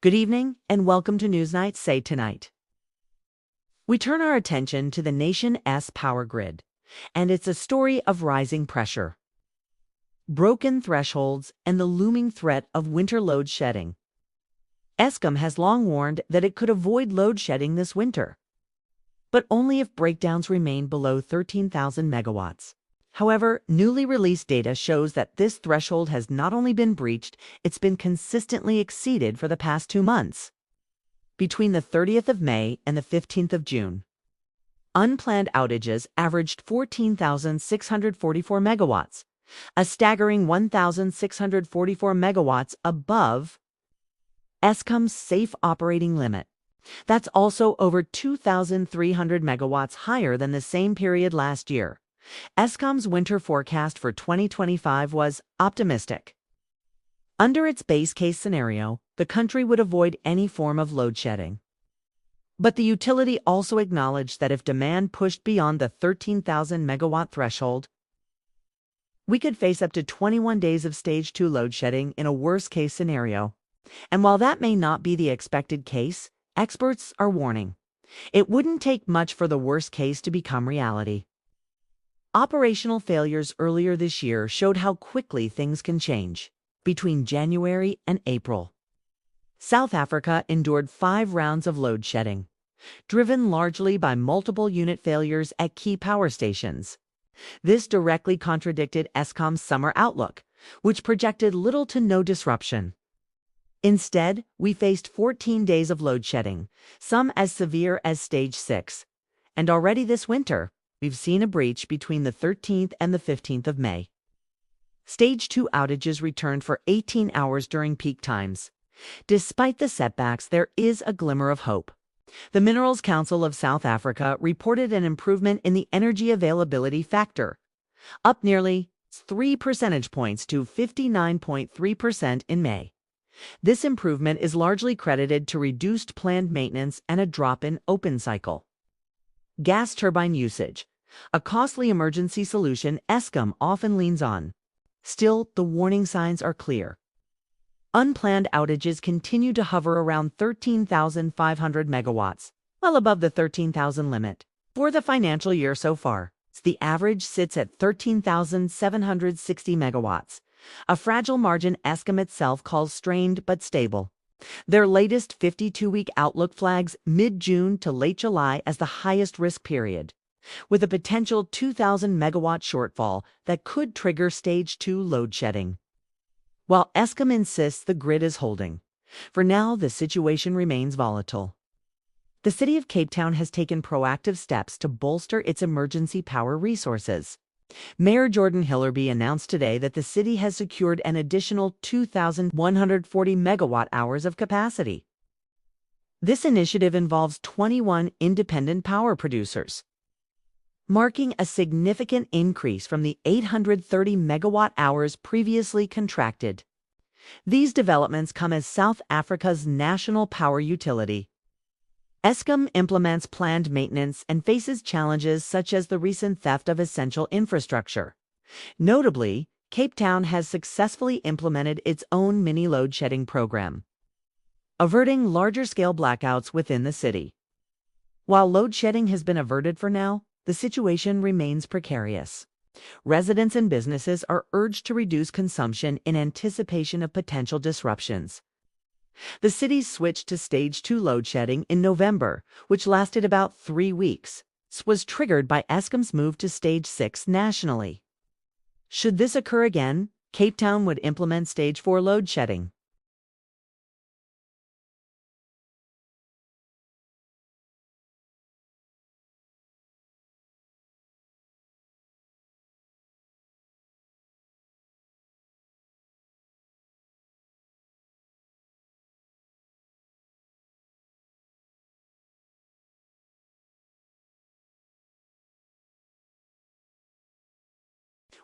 Good evening and welcome to Newsnight Say Tonight. We turn our attention to the nation's power grid, and it's a story of rising pressure, broken thresholds, and the looming threat of winter load shedding. Eskom has long warned that it could avoid load shedding this winter, but only if breakdowns remain below 13,000 megawatts. However, newly released data shows that this threshold has not only been breached, it's been consistently exceeded for the past 2 months. Between the 30th of May and the 15th of June, unplanned outages averaged 14,644 megawatts, a staggering 1,644 megawatts above Eskom's safe operating limit. That's also over 2,300 megawatts higher than the same period last year. Eskom's winter forecast for 2025 was optimistic. Under its base case scenario, the country would avoid any form of load shedding. But the utility also acknowledged that if demand pushed beyond the 13,000 megawatt threshold, we could face up to 21 days of stage 2 load shedding in a worst-case scenario. And while that may not be the expected case, experts are warning it wouldn't take much for the worst case to become reality. Operational failures earlier this year showed how quickly things can change. Between January and April, South Africa endured 5 rounds of load shedding, driven largely by multiple unit failures at key power stations. This directly contradicted Eskom's summer outlook, which projected little to no disruption. Instead, we faced 14 days of load shedding, some as severe as stage 6. And already this winter, we've seen a breach between the 13th and the 15th of May. Stage 2 outages returned for 18 hours during peak times. Despite the setbacks, there is a glimmer of hope. The Minerals Council of South Africa reported an improvement in the energy availability factor, up nearly 3 percentage points to 59.3% in May. This improvement is largely credited to reduced planned maintenance and a drop in open cycle. Gas turbine usage, a costly emergency solution Eskom often leans on. Still, the warning signs are clear. Unplanned outages continue to hover around 13,500 megawatts, well above the 13,000 limit. For the financial year so far, the average sits at 13,760 megawatts, a fragile margin Eskom itself calls strained but stable. Their latest 52-week outlook flags mid-June to late July as the highest risk period, with a potential 2,000 megawatt shortfall that could trigger stage 2 load shedding. While Eskom insists the grid is holding, for now the situation remains volatile. The city of Cape Town has taken proactive steps to bolster its emergency power resources. Mayor Jordan Hillerby announced today that the city has secured an additional 2,140 megawatt-hours of capacity. This initiative involves 21 independent power producers, marking a significant increase from the 830 megawatt-hours previously contracted. These developments come as South Africa's national power utility, Eskom, implements planned maintenance and faces challenges such as the recent theft of essential infrastructure. Notably, Cape Town has successfully implemented its own mini load shedding program, averting larger-scale blackouts within the city. While load shedding has been averted for now, the situation remains precarious. Residents and businesses are urged to reduce consumption in anticipation of potential disruptions. The city switched to stage 2 load shedding in November, which lasted about 3 weeks. This was triggered by Eskom's move to stage 6 nationally. Should this occur again, Cape Town would implement stage 4 load shedding.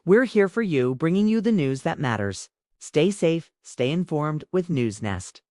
We're here for you, bringing you the news that matters. Stay safe, stay informed with NewsNest.